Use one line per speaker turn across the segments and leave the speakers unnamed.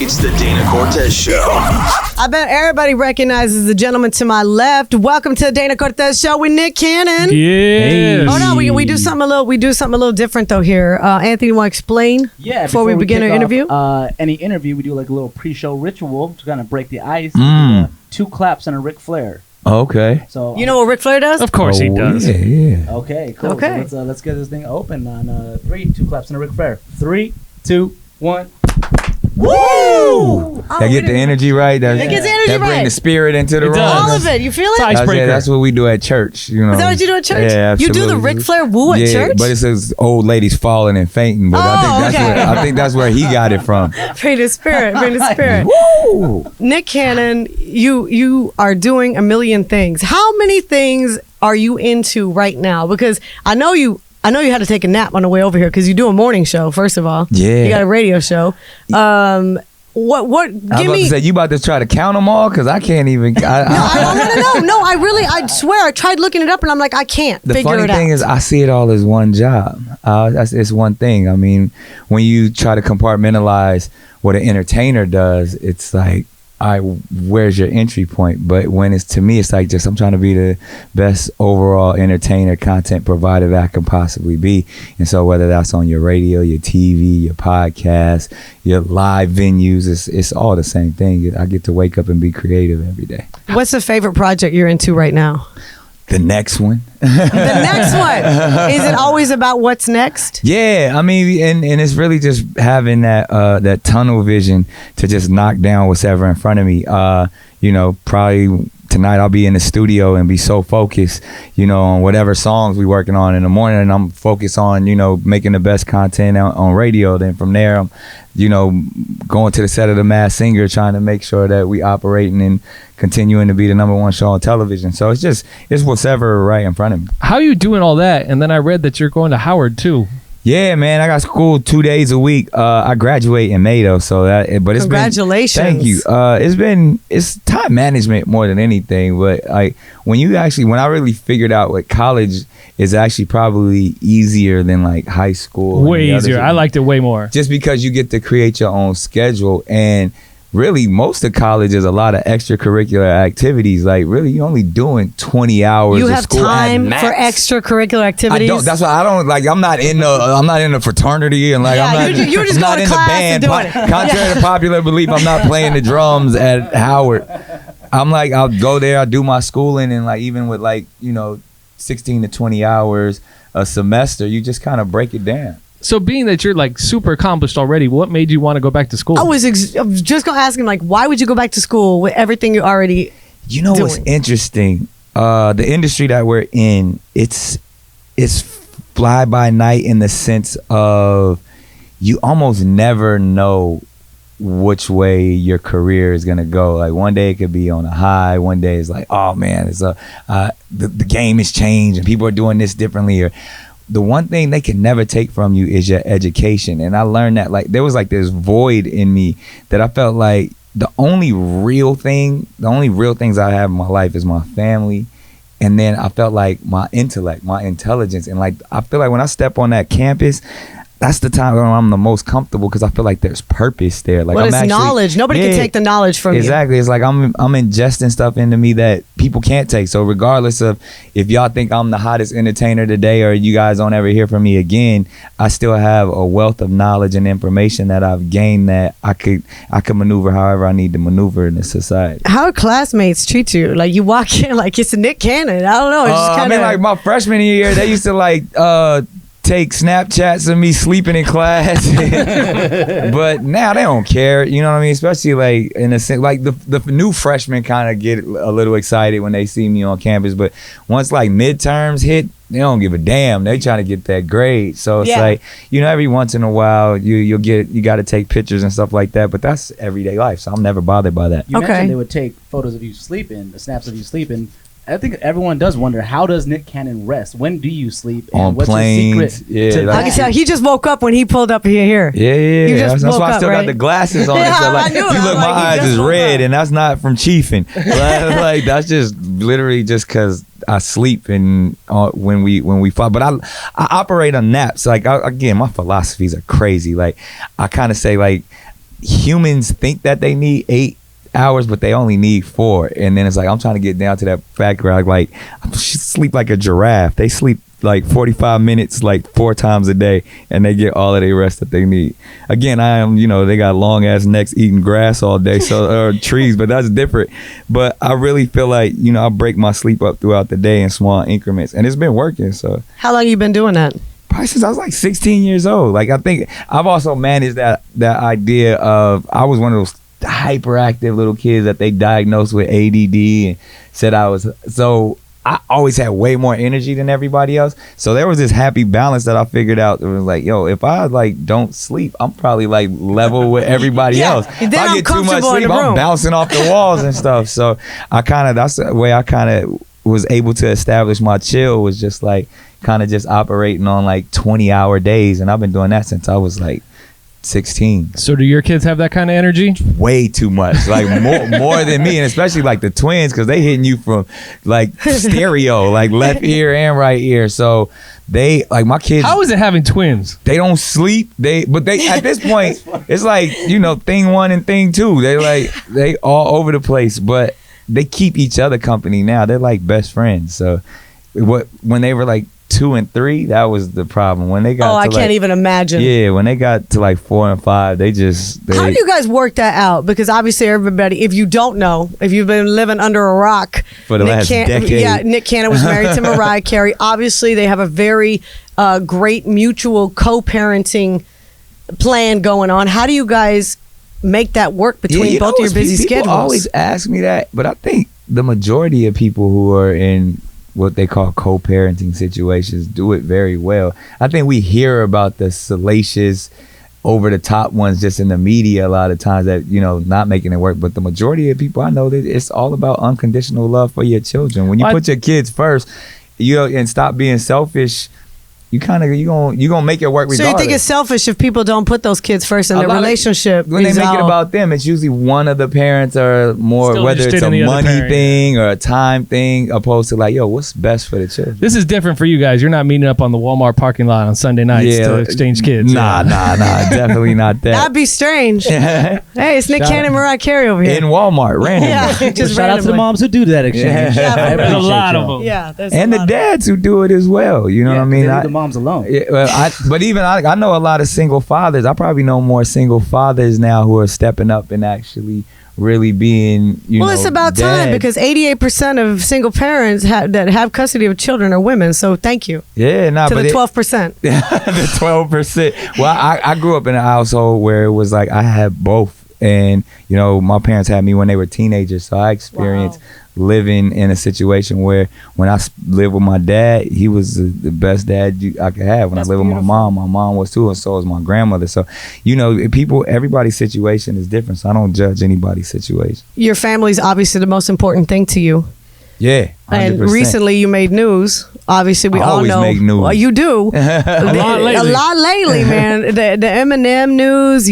It's the Dana Cortez Show.
I bet everybody recognizes the gentleman to my left. Welcome to the Dana Cortez Show with Nick Cannon.
Yeah.
Oh no, we do something a little different though here. Anthony, you want to explain?
Yeah.
Before we begin our interview.
Any interview, we do like a little pre-show ritual to kind of break the ice. We do, 2 claps and a Ric Flair.
Okay.
So
you know what Ric Flair does?
Of course he does.
Yeah.
Okay. Cool.
Okay.
So let's get this thing open on 3. 2 claps and a Ric Flair. 3, 2, 1.
Woo!
That get the energy right. That
gets the energy
that bring
right.
the spirit into the room.
does.
All of it. You feel it?
That's what we do at church. You know.
Is that what you do at church?
Yeah,
You
absolutely.
do the Ric Flair woo at church?
but it says old ladies falling and fainting. But I think that's where he got it from.
Bring the spirit. Bring the spirit.
Woo!
Nick Cannon, you are doing a million things. How many things are you into right now? Because I know you had to take a nap on the way over here because you do a morning show, first of all.
Yeah.
You got a radio show. What
I was about to say, you about to try to count them all? Because I can't even.
No, I swear, I tried looking it up and I'm like, I can't
The
figure it out.
funny thing is, I see it all as one job. It's one thing. I mean, when you try to compartmentalize what an entertainer does, it's like, where's your entry point? But when it's to me, it's like I'm trying to be the best overall entertainer, content provider that I can possibly be. And so whether that's on your radio, your TV, your podcast, your live venues, it's all the same thing. I get to wake up and be creative every day.
What's the favorite project you're into right now?
The next one.
The next one. Is it always about what's next?
Yeah, I mean, and it's really just having that tunnel vision to just knock down what's ever in front of me. Probably tonight I'll be in the studio and be so focused, on whatever songs we working on in the morning, and I'm focused on, making the best content on radio. Then from there, I'm, going to the set of The Masked Singer, trying to make sure that we operating and continuing to be the #1 show on television. So it's what's ever right in front of me.
How are you doing all that? And then I read that you're going to Howard too.
Yeah, man, I got school 2 days a week. I graduate in May though, but it's
congratulations.
Thank you. It's time management more than anything. But when I really figured out what college is actually probably easier than like high school.
Way easier. I liked it way more.
Just because you get to create your own schedule, and really most of college is a lot of extracurricular activities. Like really, you're only doing 20 hours.
You
of
have
school
time
at
for
max.
extracurricular activities.
I don't. That's why I don't like. I'm not in the fraternity, and like
Yeah,
I'm not.
you're just
I'm
going
not
to
in
class
the band.
and doing it.
Contrary to popular belief, I'm not playing the drums at Howard. I'm like, I'll go there, I do my schooling, and like even with 16 to 20 hours a semester, you just kind of break it down.
So being that you're like super accomplished already, what made you want to go back to school?
I was just going to ask him, like, why would you go back to school with everything you already doing?
What's interesting? The industry that we're in, it's fly by night in the sense of you almost never know which way your career is gonna go. Like one day it could be on a high, one day it's like, oh man, the game has changed and people are doing this differently. Or the one thing they can never take from you is your education. And I learned that there was this void in me that I felt like the only real things I have in my life is my family. And then I felt like my intellect, my intelligence. And I feel like when I step on that campus, that's the time when I'm the most comfortable because I feel like there's purpose there. Like,
well, it's knowledge. Nobody can take the knowledge from you.
Exactly. It's like I'm ingesting stuff into me that people can't take. So regardless of if y'all think I'm the hottest entertainer today or you guys don't ever hear from me again, I still have a wealth of knowledge and information that I've gained that I could maneuver however I need to maneuver in this society.
How do classmates treat you? Like you walk in like it's Nick Cannon. I don't know. It's just kinda...
like my freshman year, they used to take Snapchats of me sleeping in class. But now they don't care, you know what I mean? Especially in a sense, the new freshmen kind of get a little excited when they see me on campus, but once midterms hit, they don't give a damn. They trying to get that grade. So it's every once in a while you got to take pictures and stuff like that, but that's everyday life, so I'm never bothered by that.
You mentioned they would take photos of you sleeping, the snaps of you sleeping. I think everyone does wonder, how does Nick Cannon rest? When do you sleep? And
on
what's
planes,
your secret to that?
I can tell he just woke up when he pulled up here.
Yeah. That's why I still got the glasses on.
Yeah,
so
I knew it.
You look, my eyes is red, and that's not from chiefing. That's just literally just because I sleep and when we fly. But I operate on naps. Again, my philosophies are crazy. I kind of say humans think that they need 8 hours, but they only need 4. And then it's like, I'm trying to get down to that fact where I sleep like a giraffe. They sleep like 45 minutes, like 4 times a day, and they get all of their rest that they need. Again, I am, they got long ass necks eating grass all day, or trees, but that's different. But I really feel like, I break my sleep up throughout the day in small increments, and it's been working. So
How long you been doing that?
probably since I was like 16 years old. Like, I think I've also managed that idea of, I was one of those hyperactive little kids that they diagnosed with ADD and said I was, so I always had way more energy than everybody else. So there was this happy balance that I figured out. It was like, yo, if I like don't sleep, I'm probably like level with everybody else.
Then
if I
I'm
get too much
comfortable in
sleep,
the room.
I'm bouncing off the walls and stuff. So that's the way I kind of was able to establish my chill, was just like kind of just operating on like 20-hour days. And I've been doing that since I was like 16.
So do your kids have that kind of energy?
Way too much, like more than me, and especially like the twins, because they hitting you from like stereo, like left ear and right ear. So they, like, my kids,
How is it having twins?
they don't sleep. But they at this point, it's like, thing 1 and thing 2. They all over the place, but they keep each other company now. They're like best friends. So when they were like 2 and 3, that was the problem. When they got
I can't even imagine.
Yeah, when they got to like 4 and 5, they
How do you guys work that out? Because obviously everybody, if you don't know, if you've been living under a rock
For the last decade.
Yeah, Nick Cannon was married to Mariah Carey. Obviously they have a very great mutual co-parenting plan going on. How do you guys make that work between both of your busy schedules?
People always ask me that, but I think the majority of people who are in what they call co-parenting situations do it very well. I think we hear about the salacious, over the top ones just in the media a lot of times that, not making it work. But the majority of people I know, that it's all about unconditional love for your children. When you put your kids first, and stop being selfish, you gonna make it work regardless.
So you think it's selfish if people don't put those kids first in their relationship?
When they make it about them, it's usually one of the parents are more,
Still
whether it's
interested
a
in the other
money
parent.
thing or a time thing, opposed to like, yo, what's best for the children?
This is different for you guys. You're not meeting up on the Walmart parking lot on Sunday nights to exchange kids.
Nah, definitely not that.
That'd be strange. Hey, it's Nick Cannon and Mariah Carey over here.
In Walmart, randomly.
Yeah, just
Shout out to the
randomly.
moms who do that exchange.
Yeah.
I
There's a
appreciate
lot of
y'all.
them.
Yeah, there's
And
a
the
lot of-
dads who do it as well. You know what I mean?
They leave the moms alone.
But even I know a lot of single fathers. I probably know more single fathers now who are stepping up and actually really being,
Well, it's about time,
dads.
because 88% of single parents that have custody of children are women. So thank you
Yeah, nah,
to
but
the 12%.
the 12%. Well, I grew up in a household where it was like I had both. And, my parents had me when they were teenagers. So I experienced living in a situation where when I lived with my dad, he was the best dad I could have. When
That's
I lived with my mom was too. And so was my grandmother. So, everybody's situation is different. So I don't judge anybody's situation.
Your family's obviously the most important thing to you.
Yeah. 100%.
And recently you made news. Obviously, we
I
all
always
know.
make news.
Well, you do.
A lot lately,
man. The Eminem news,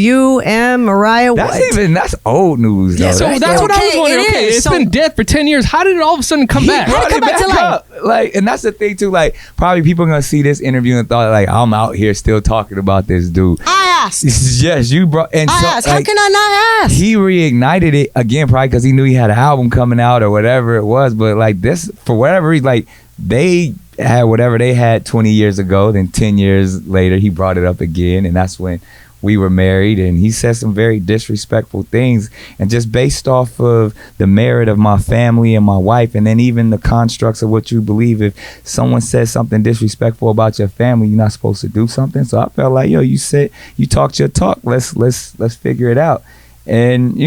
Mariah.
That's old news though.
Yeah,
So that's what I was
Okay,
wondering.
it
Okay,
is.
it's
So-
been dead for 10 years. How did it all of a sudden come back?
Brought
come
it
back to
back
life?
up. Like, and that's the thing too. Like, probably people are gonna see this interview and thought like, I'm out here still talking about this dude.
I asked.
Yes, you brought. And
I
so,
asked.
like,
How can I not ask?
he reignited it again, probably because he knew he had an album coming out or whatever it was. But like this, for whatever reason, like they had whatever they had 20 years ago. Then 10 years later, he brought it up again, and that's when we were married. And he said some very disrespectful things, and just based off of the merit of my family and my wife, and then even the constructs of what you believe. If someone says something disrespectful about your family, you're not supposed to do something. So I felt like, yo, you talked your talk. Let's figure it out. And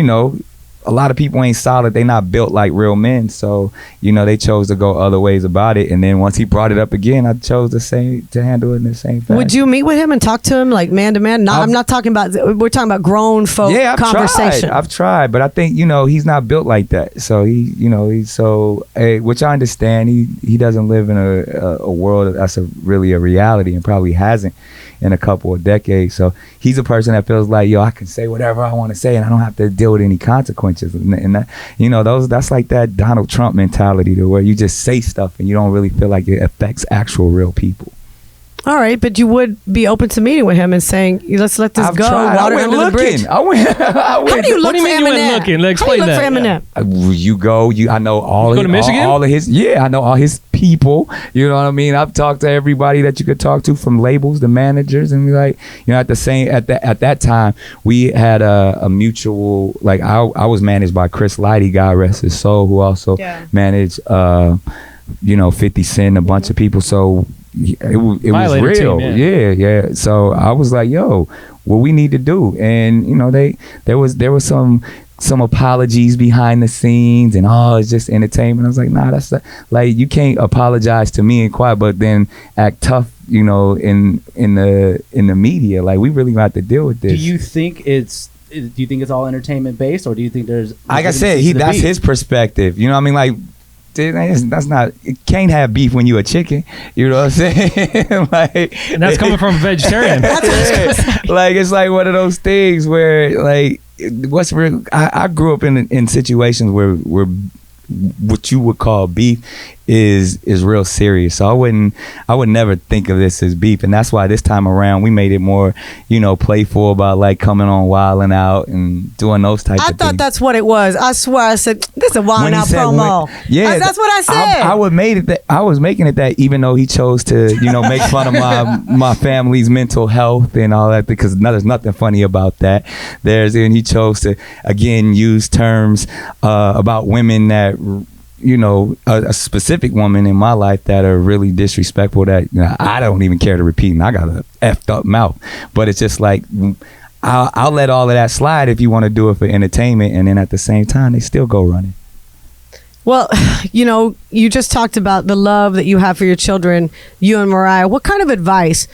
a lot of people ain't solid. They not built like real men. So, they chose to go other ways about it. And then once he brought it up again, I chose to handle it in the same fashion.
Would you meet with him and talk to him like man to man? No, I'm not talking about. We're talking about grown folk
Yeah, I've
conversation.
tried. I've tried, but I think he's not built like that. So which I understand. He doesn't live in a world that's really a reality, and probably hasn't in a couple of decades. So he's a person that feels like, yo, I can say whatever I want to say, and I don't have to deal with any consequences. And that, that's like that Donald Trump mentality, to where you just say stuff and you don't really feel like it affects actual real people.
All right, but you would be open to meeting with him and saying, "Let's let this go." Water under the bridge.
I went.
How do you look
What do you
for
mean you went
Eminem?
looking? Like,
How do you
explain
look
that.
for Eminem?
You go. I know all.
You go to Michigan?
All of his. Yeah, I know all his people. You know what I mean. I've talked to everybody that you could talk to, from labels, the managers, and like, at that time we had a mutual. Like I was managed by Chris Lighty, God rest his soul, who also managed 50 Cent, a bunch of people. So it was real.
Team,
yeah. So I was like, yo, what we need to do, and there was some apologies behind the scenes, and it's just entertainment. I was like, nah, that's like, you can't apologize to me in quiet, but then act tough, in the media. Like, we really got to deal with this.
Do you think it's all entertainment based, or do you think there's,
like I said, that's his perspective. You know what I mean? Like, that's not, it can't have beef when you a chicken. You know what I'm saying? Like,
and that's coming from a vegetarian.
Like, it's like one of those things where, like, what's real. I grew up in situations where what you would call beef is real serious. So I would never think of this as beef, and that's why this time around we made it more, playful, about like coming on Wildin' Out and doing those types of things.
I thought that's what it was. I swear, I said this is a Wildin' Out promo. That's what I said.
I was making it that, even though he chose to, make fun of my family's mental health and all that, because there's nothing funny about that. And he chose to again use terms about women that, a specific woman in my life that are really disrespectful, that I don't even care to repeat, and I got a effed up mouth. But it's just like, I'll let all of that slide if you want to do it for entertainment, and then at the same time they still go running.
Well, you just talked about the love that you have for your children, you and Mariah. What kind of advice?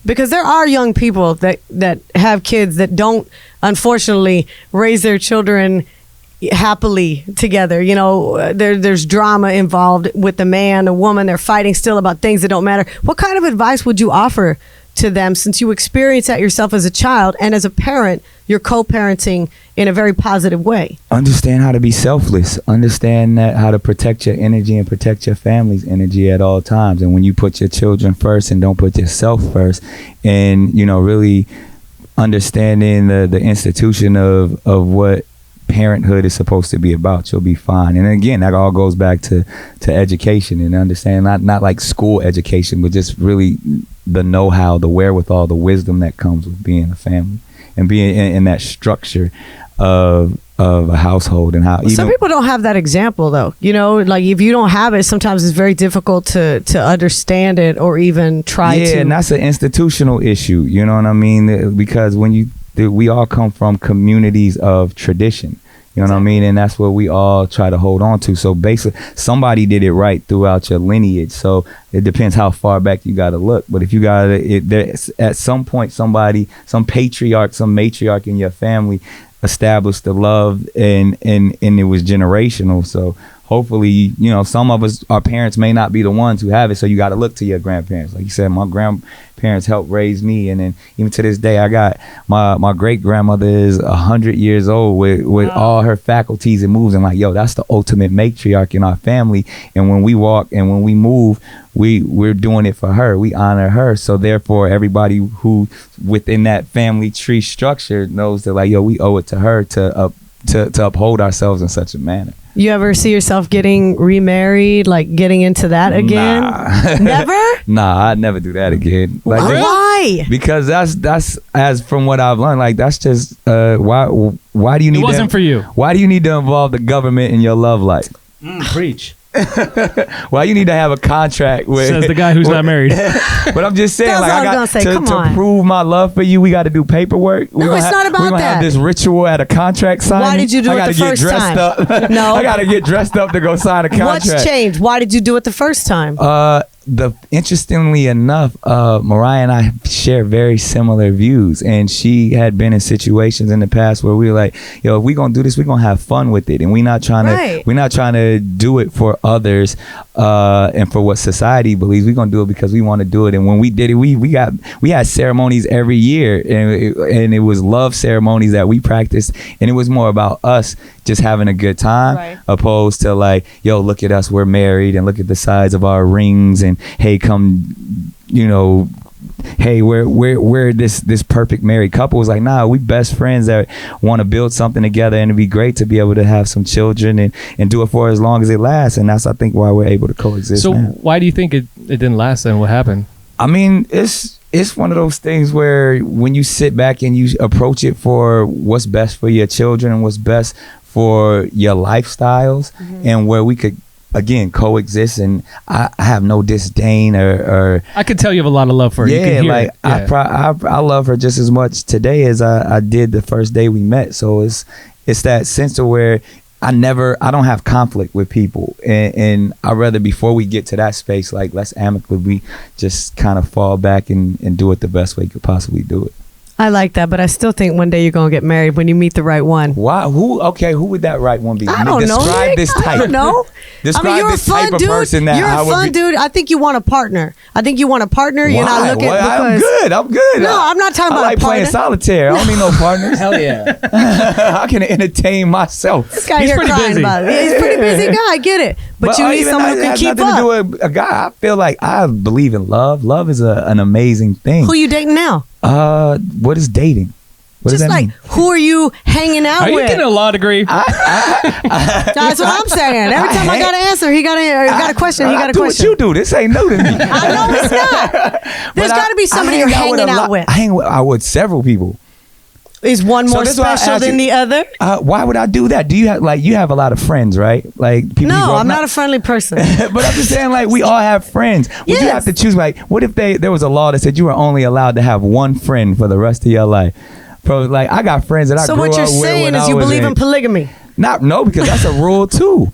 Because there are young people that have kids that don't, unfortunately, raise their children happily together. There's drama involved with the man, the woman. They're fighting still about things that don't matter. What kind of advice would you offer to them, since you experienced that yourself as a child, and as a parent, you're co-parenting in a very positive way? Understand
how to be selfless. Understand how to protect your energy and protect your family's energy at all times. And when you put your children first and don't put yourself first, and really understanding the institution of what parenthood is supposed to be about, you'll be fine. And again, that all goes back to education, and understand not like school education, but just really the know-how, the wherewithal, the wisdom that comes with being a family and being in that structure of a household. And how
some people don't have that example, though. Like, if you don't have it, sometimes it's very difficult to understand it or even try to.
And that's an institutional issue. You know what I mean? Because we all come from communities of tradition. You know what I mean? And that's what we all try to hold on to. So basically, somebody did it right throughout your lineage. So it depends how far back you got to look. But if you got at some point, somebody, some patriarch, some matriarch in your family established the love, and it was generational. So hopefully, some of us, our parents may not be the ones who have it. So you got to look to your grandparents. Like you said, my grandparents helped raise me. And then even to this day, I got my great grandmother is 100 years old with all her faculties and moves. And like, yo, that's the ultimate matriarch in our family. And when we walk and when we move, we're doing it for her. We honor her. So therefore, everybody who within that family tree structure knows that, like, yo, we owe it to her to uphold ourselves in such a manner.
You ever see yourself getting remarried, like getting into that again?
Nah.
Never?
Nah, I'd never do that again. Like,
why?
Because that's as from what I've learned, like, that's just why do you need?
It wasn't for you.
Why do you need to involve the government in your love life?
Preach.
Why you need to have a contract with?
Says the guy who's not married.
But I'm just saying,
That's
like,
what I
I
was
got
gonna say.
to prove my love for you. We got to do paperwork.
No, it's not about
We're gonna
that.
have this ritual at a contract signing.
Why did you do it the first time?
Up.
No,
I got to get dressed up to go sign a contract.
What's changed? Why did you do it the first time?
Interestingly enough, Mariah and I share very similar views, and she had been in situations in the past where we were like, yo, if we gonna do this, we're gonna have fun with it, and we're not trying to do it for others and for what society believes. We're gonna do it because we want to do it. And when we did it, we had ceremonies every year, and it was love ceremonies that we practiced, and it was more about us just having a good time, opposed to like, yo, look at us, we're married, and look at the size of our rings, and hey, come hey, we're this perfect married couple. It was like, nah, we best friends that want to build something together, and it'd be great to be able to have some children and do it for as long as it lasts. And that's, I think, why we're able to coexist.
So
now.
why do you think it didn't last then? What happened?
I mean, it's one of those things where when you sit back and you approach it for what's best for your children and what's best for your lifestyles, and where we could, again, coexist, and I have no disdain or
I could tell you have a lot of love for her. You
yeah,
can hear
like
it. Yeah.
I love her just as much today as I did the first day we met. So it's that sense of where I don't have conflict with people, and I'd rather, before we get to that space, like, let's amicably just kind of fall back and do it the best way you could possibly do it.
I like that, but I still think one day you're gonna get married when you meet the right one.
Why? Who would that right one be?
I don't know.
Describe this type.
I don't know.
Describe
you're
this
a fun
type of
dude.
person that
You're
I
a
would
fun
be.
dude. I think you want a partner. You're not
Why?
looking
Well,
because
I'm good.
No, I'm not talking
I
about
like
a partner.
playing solitaire. I don't need no partners.
Hell yeah.
I can entertain myself.
This guy
He's
here
pretty
crying
busy.
about it. Yeah, he's a pretty busy guy. I get it, but you need
even
someone who
that
can
has
keep
nothing
up.
to do with a guy. I feel like I believe in love. Love is an amazing thing.
Who you dating now?
What is dating? What
Just
does that
like,
mean?
who are you hanging out
Are you
with?
getting a law degree?
That's what I'm saying. Every time I got an answer, he got a question. He got a
do
question.
what you do. This ain't new to me.
I know it's not. There's got to be somebody you're hanging out with.
I hang with several people.
Is one more
this is why I
special
asked
than
you-
the other?
Why would I do that? Do you have a lot of friends, right? Like people. you
No,
grow up
I'm not a friendly person.
But I'm just saying, like, we all have friends. Would you
Yes.
have to choose? Like, what if there was a law that said you were only allowed to have one friend for the rest of your life? Bro, like, I got friends that I
So
grew
what you're
up with
saying
when
is
I
you
was
believe in polygamy.
No, because that's a rule too.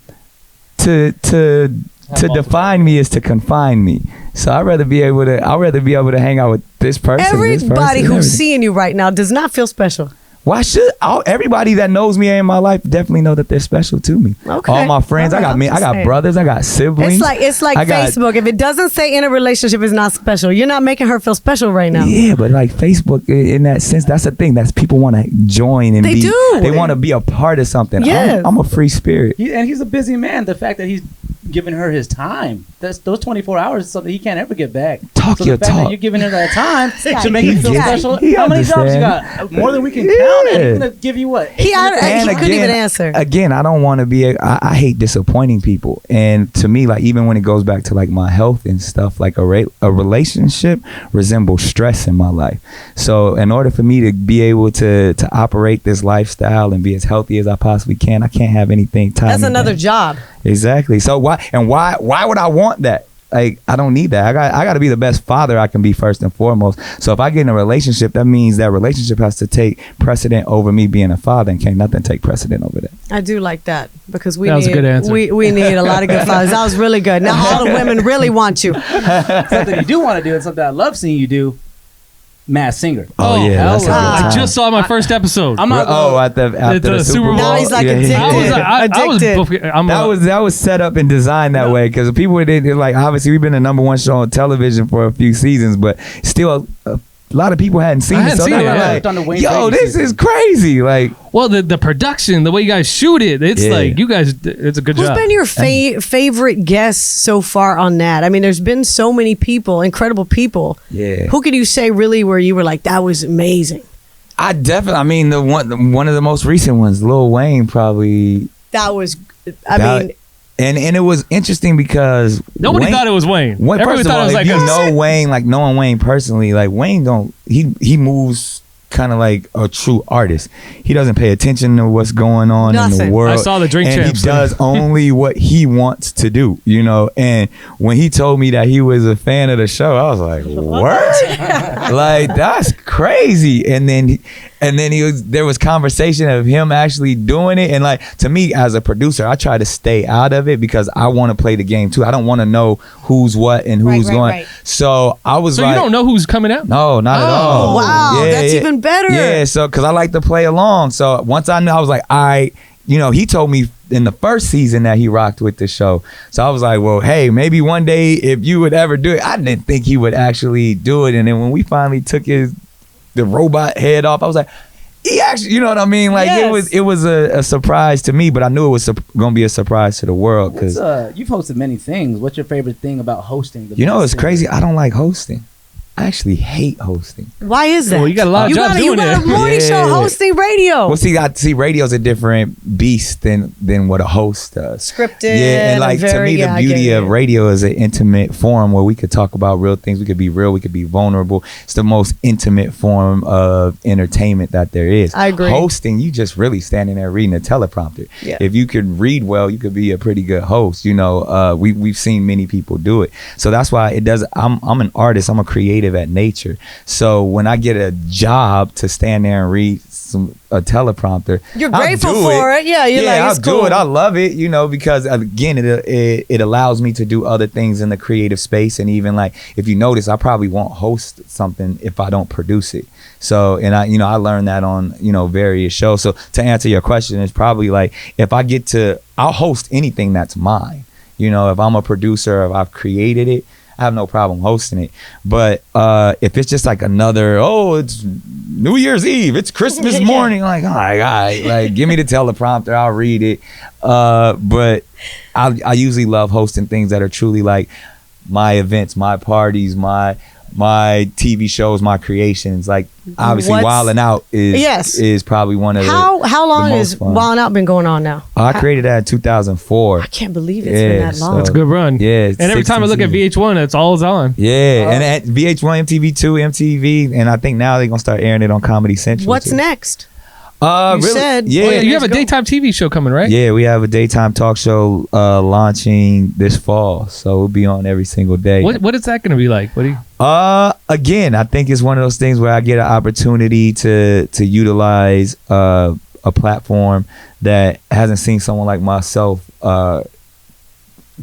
To define me is to confine me. So I'd rather be able to hang out with this person. and this person
Everybody
and
who's
everything.
seeing you right now does not feel special.
Why should everybody that knows me in my life definitely know that they're special to me?
Okay.
All my friends,
All right,
I
I'm just
got
saying.
brothers, I got siblings.
It's like
I got-
Facebook. If it doesn't say in a relationship is not special, you're not making her feel special right now.
Yeah, but like Facebook, in that sense, that's the thing. That's people want to join and
They do.
They want to be a part of something.
Yes.
I'm a free spirit.
And he's a busy man. The fact that he's giving her his time, those 24 hours is something he can't ever get back.
Talk
so
your
the fact
talk.
that you're giving her that time
Yeah,
to make
he
you feel
gets it.
special.
He
How many jobs you
understand.
got? More than we can count. And
Yeah.
he's gonna give you what?
He
8 minutes?
And couldn't even answer.
Again, I don't want to be. I hate disappointing people, and to me, like, even when it goes back to like my health and stuff, like a relationship resembles stress in my life. So, in order for me to be able to operate this lifestyle and be as healthy as I possibly can, I can't have anything tied.
That's
me
another
down.
job.
Exactly. So why would I want that? Like, I don't need that. I got to be the best father I can be first and foremost. So if I get in a relationship, that means that relationship has to take precedent over me being a father, and can't nothing take precedent over that.
I do like that because we
That was a
need
good answer.
we need a lot of good fathers. That was really good. Now all the women really want you.
Something you do want to do and something I love seeing you do. Masked Singer.
Oh, yeah,
hell
that's a good
yeah.
time.
I just saw my first episode.
I'm not.
After the Super Bowl.
Now he's like
Yeah,
addicted.
I was
Addicted.
That was set up and designed that way because people did like, obviously we've been the number one show on television for a few seasons, but still a lot of people hadn't seen
I
it.
hadn't
So
seen
they
it,
were
yeah.
like,
On the Wayne
yo,
Brady
this
season.
is crazy. Like,
well, the production, the way you guys shoot it, it's
Yeah.
like you guys. It's a good
Who's
job.
been your favorite guest so far on that? I mean, there's been so many people, incredible people.
yeah.
Who could you say really where you were like, that was amazing?
I mean, the one of the most recent ones, Lil Wayne, probably.
That was,
and it was interesting because
Nobody
Wayne,
thought it was Wayne.
First
Everyone
of
thought
all,
it was like
if you
a-
know Wayne, like knowing Wayne personally, like Wayne he moves kind of like a true artist. He doesn't pay attention to what's going on in
Nothing.
the world.
I saw the Drink
and
Champs
he does only what he wants to do, you know. And when he told me that he was a fan of the show, I was like, what? Like, that's crazy. And then there was conversation of him actually doing it. And like, to me as a producer, I try to stay out of it because I want to play the game too. I don't want to know who's what and who's
Right,
going.
right.
So I was
So
like,
you don't know who's coming out?
no, not at all.
Wow, that's even better.
Yeah, so because I like to play along. So once I knew, I was like, all right, you know, he told me in the first season that he rocked with the show. So I was like, well, hey, maybe one day if you would ever do it. I didn't think he would actually do it. And then when we finally took the robot head off, I was like, he actually, you know what I mean? Like,
Yes.
it was a surprise to me, but I knew it was going to be a surprise to the world. Because
You've hosted many things. What's your favorite thing about hosting?
you know, it's crazy. I don't like hosting. I actually hate hosting.
Why is that?
Well, you got a lot of jobs doing
You got
it.
a morning show hosting radio.
Well, see, radio's a different beast than what a host does.
Scripted.
Yeah, and like to me, the beauty of radio is an intimate forum where we could talk about real things. We could be real. We could be vulnerable. It's the most intimate form of entertainment that there is.
I agree.
Hosting, you just really standing there reading a teleprompter.
Yeah.
If you could read well, you could be a pretty good host. You know, we've seen many people do it. So that's why it does. I'm an artist. I'm a creative at nature. So when I get a job to stand there and read a teleprompter,
you're grateful for it. Yeah, you're like,
I'll
it's cool.
do it. I love it, you know, because again, it allows me to do other things in the creative space. And even like, if you notice, I probably won't host something if I don't produce it. So, and I learned that on, various shows. So to answer your question, it's probably like, if I get I'll host anything that's mine. If I'm a producer, if I've created it, I have no problem hosting it. But if it's just like another, it's New Year's Eve, it's Christmas morning, like, all right, like give me the teleprompter, I'll read it. But I usually love hosting things that are truly like my events, my parties, my TV shows, my creations. Like obviously Wildin' Out is probably one of
how long has Wildin' Out been going on now?
I created that in 2004.
I can't believe it's been that long.
It's a good run.
Yeah.
And every time I look at VH1, it's always on.
Yeah. And at VH1, MTV2, MTV, and I think now they're gonna start airing it on Comedy Central.
What's next?
You
said
you have a daytime TV show coming, right?
Yeah, we have a daytime talk show launching this fall, so we'll be on every single day.
What is that going to be like? What do you?
Again, I think it's one of those things where I get an opportunity to utilize a platform that hasn't seen someone like myself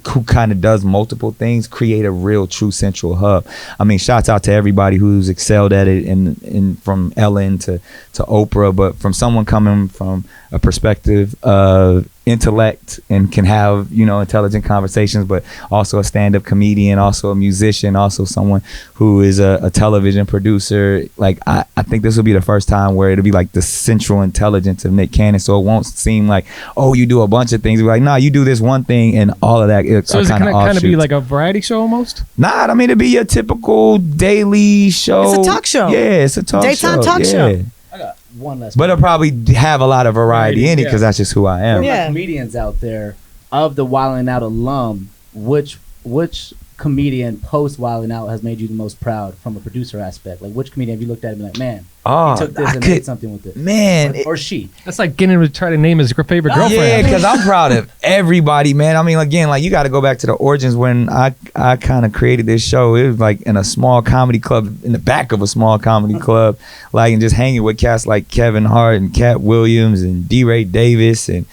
who kind of does multiple things, create a real true central hub. I mean, shouts out to everybody who's excelled at it, and from Ellen to Oprah, but from someone coming from a perspective of intellect and can have intelligent conversations, but also a stand-up comedian, also a musician, also someone who is a television producer. Like I think this will be the first time where it'll be like the central intelligence of Nick Cannon, so it won't seem like, you do a bunch of things. It'll be like, nah, you do this one thing and all of that.
So is it kind of be like a variety show almost?
Nah, I mean, it'd be your typical daily show.
It's a talk show.
Yeah, it's a talk
Daytime
show.
talk show.
I got one last.
But it'll probably have a lot of variety in it because that's just who I am.
For comedians out there, of the Wildin' Out alum, which comedian post Wildin' Out has made you the most proud from a producer aspect? Like, which comedian have you looked at and been like, man, he took this and made something with it?
Man.
Or she.
That's like getting him to try to name his favorite girlfriend.
Yeah, because I'm proud of everybody, man. I mean, again, like you got to go back to the origins when I kind of created this show. It was like in a small comedy club, in the back of a small comedy club, like, and just hanging with cats like Kevin Hart and Cat Williams and D. Ray Davis and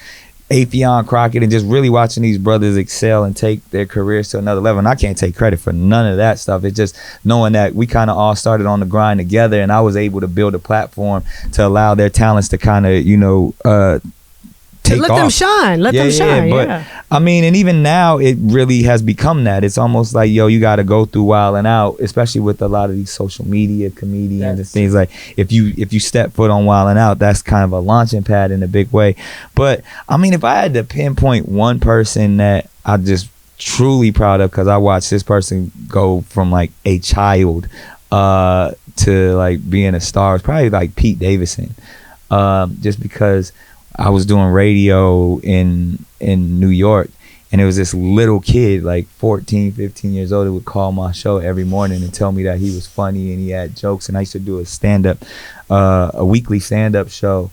Afion Crockett, and just really watching these brothers excel and take their careers to another level. And I can't take credit for none of that stuff. It's just knowing that we kind of all started on the grind together, and I was able to build a platform to allow their talents to kind of, take
let
off.
them shine. Let them shine.
But I mean, and even now it really has become that. It's almost like, you got to go through Wildin' Out, especially with a lot of these social media comedians and things. Like if you step foot on Wildin' Out, that's kind of a launching pad in a big way. But I mean, if I had to pinpoint one person that I just truly proud of, because I watched this person go from like a child to like being a star, it's probably like Pete Davidson. Just because I was doing radio in New York, and it was this little kid, like 14, 15 years old, that would call my show every morning and tell me that he was funny and he had jokes. And I used to do a weekly stand-up show.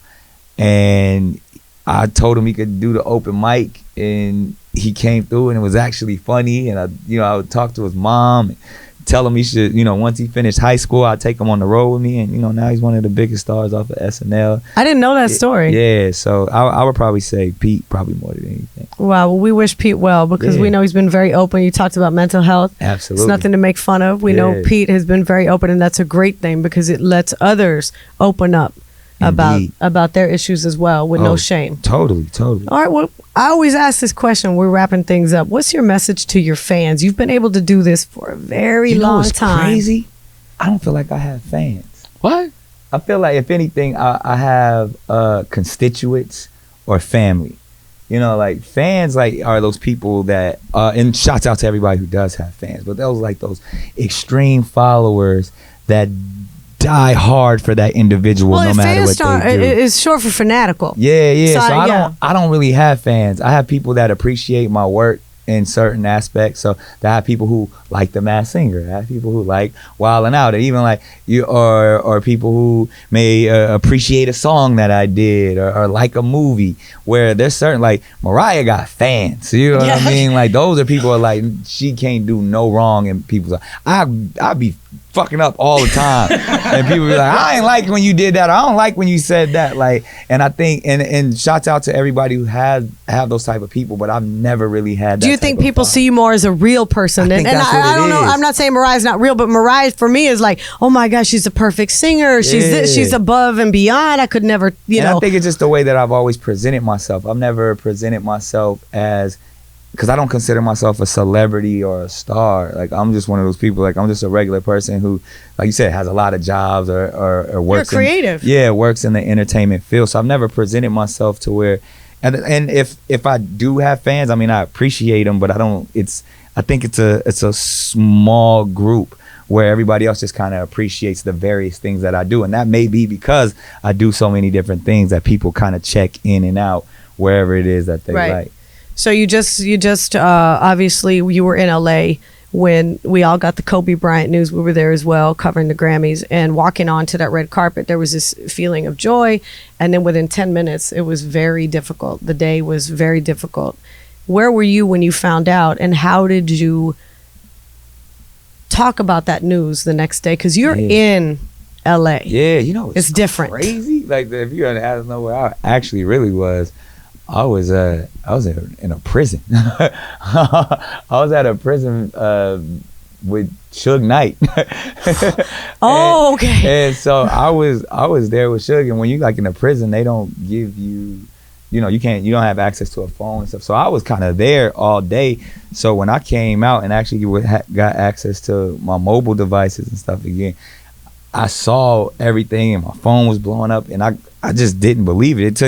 And I told him he could do the open mic, and he came through, and it was actually funny. And I would talk to his mom and tell him he should, once he finished high school, I'd take him on the road with me. And, now he's one of the biggest stars off of SNL.
I didn't know that story.
Yeah, so I would probably say Pete, probably more than anything.
Wow, well, we wish Pete well, because we know he's been very open. You talked about mental health.
Absolutely.
It's nothing to make fun of. We know Pete has been very open, and that's a great thing, because it lets others open up about their issues as well, with no shame.
Totally.
All right, well, I always ask this question. We're wrapping things up. What's your message to your fans? You've been able to do this for a very long time.
Crazy? I don't feel like I have fans.
What?
I feel like, if anything, I have constituents or family. You know, like fans like are those people that and shouts out to everybody who does have fans, but those like those extreme followers that die hard for that individual no matter what they do.
It's short for fanatical.
Yeah. So I don't really have fans. I have people that appreciate my work in certain aspects. So I have people who like The Masked Singer. I have people who like Wildin' Out, or even like you, or people who may appreciate a song that I did, or like a movie. Where there's certain, like Mariah got fans. You know what I mean? Like those are people who are like, she can't do no wrong, and people's like, I be fucking up all the time, and people be like, I ain't like when you did that, or I don't like when you said that. Like, and I think, and shouts out to everybody who have those type of people, but I've never really had that.
Do you think people see you more as a real person?
I think that's what
I don't know. I'm not saying Mariah's not real, but Mariah for me is like, oh my gosh, she's a perfect singer. She's this, she's above and beyond. I could never, you know.
I think it's just the way that I've always presented myself. I've never presented myself as, because I don't consider myself a celebrity or a star. Like, I'm just one of those people. Like, I'm just a regular person who, like you said, has a lot of jobs or works.
You're creative.
Works in the entertainment field. So I've never presented myself to where, and if I do have fans, I mean, I appreciate them, but I think it's a small group where everybody else just kind of appreciates the various things that I do. And that may be because I do so many different things that people kind of check in and out wherever it is that they like.
So you just obviously you were in LA when we all got the Kobe Bryant news. We were there as well, covering the Grammys, and walking onto that red carpet, there was this feeling of joy. And then within 10 minutes, it was very difficult. The day was very difficult. Where were you when you found out, and how did you talk about that news the next day? Because you're in LA.
Yeah, you know,
it's different.
Crazy. Like, if you're out of nowhere, I actually really was. I was in a prison. I was at a prison with Suge Knight.
Okay.
And so I was there with Suge, and when you like in a prison, they don't give you, you don't have access to a phone and stuff. So I was kind of there all day. So when I came out and actually got access to my mobile devices and stuff again, I saw everything, and my phone was blowing up, and I just didn't believe it.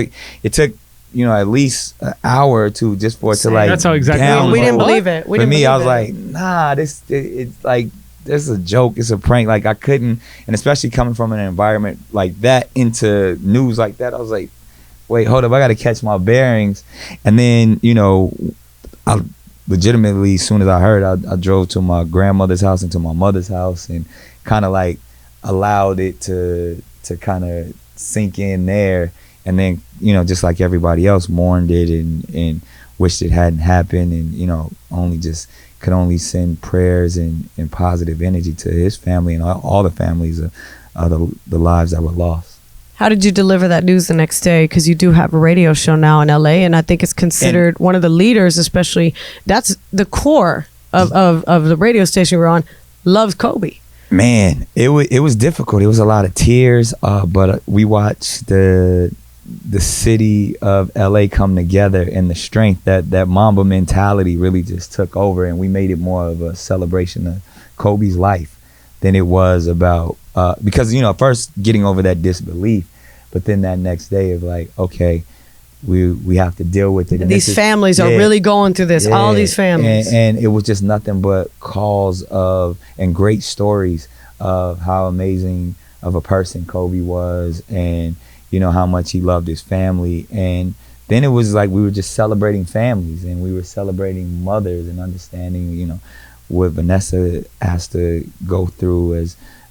It took at least an hour or two just for it to like.
That's how exactly.
We didn't believe it.
For me, I was like, nah, it's like, this is a joke. It's a prank. Like, I couldn't, and especially coming from an environment like that into news like that, I was like, wait, hold up, I got to catch my bearings. And then, I legitimately, as soon as I heard, I drove to my grandmother's house and to my mother's house, and kind of like allowed it to kind of sink in there. And then, just like everybody else, mourned it and wished it hadn't happened, and, could only send prayers and positive energy to his family and all the families of the lives that were lost.
How did you deliver that news the next day? Because you do have a radio show now in LA, and I think it's considered one of the leaders, especially, that's the core of the radio station we're on, loves Kobe. Man,
it was difficult. It was a lot of tears, but we watched the city of LA come together, and the strength that Mamba mentality really just took over, and we made it more of a celebration of Kobe's life than it was about because first getting over that disbelief, but then that next day of like, okay, we have to deal with it. And
these families are really going through this. All these families,
and it was just nothing but calls of and great stories of how amazing of a person Kobe was, and how much he loved his family. And then it was like we were just celebrating families, and we were celebrating mothers, and understanding, what Vanessa has to go through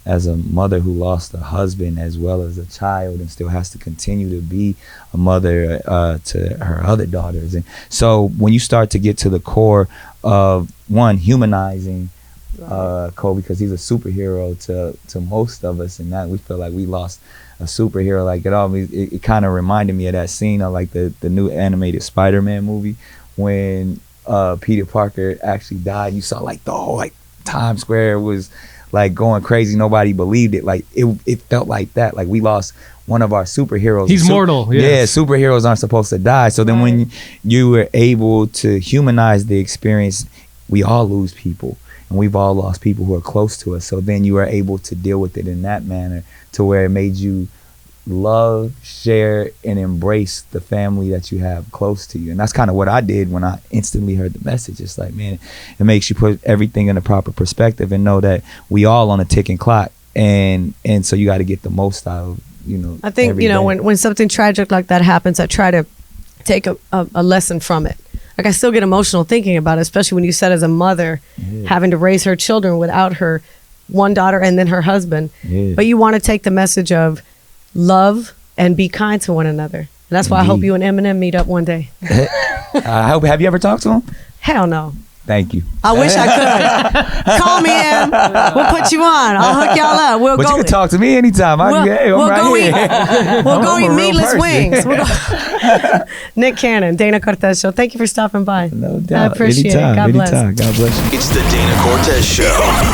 as a mother who lost a husband as well as a child, and still has to continue to be a mother to her other daughters. And so when you start to get to the core of, one, humanizing Kobe, because he's a superhero to most of us, and that we feel like we lost a superhero. Like it kind of reminded me of that scene of like the new animated Spider-Man movie when Peter Parker actually died. You saw like the whole like Times Square was like going crazy. Nobody believed it. Like it felt like that. Like we lost one of our superheroes.
He's mortal. Yes.
Yeah, superheroes aren't supposed to die. So then when you were able to humanize the experience, we all lose people. And we've all lost people who are close to us. So then you are able to deal with it in that manner, to where it made you love, share, and embrace the family that you have close to you. And that's kind of what I did when I instantly heard the message. It's like, man, it makes you put everything in the proper perspective and know that we all on a ticking clock. And so you got to get the most out of,
I think, when something tragic like that happens, I try to take a lesson from it. Like, I still get emotional thinking about it, especially when you said as a mother, having to raise her children without her one daughter and then her husband. Yeah. But you want to take the message of love and be kind to one another. And that's why I hope you and Eminem meet up one day.
Have you ever talked to him?
Hell no.
Thank you.
I wish I could. Call me, Em. We'll put you on. I'll hook y'all up.
But you can talk to me anytime.
We'll go eat meatless wings. Nick Cannon, Dana Cortez Show. Thank you for stopping by.
No doubt.
I appreciate it. God bless.
God bless you.
It's the Dana Cortez Show.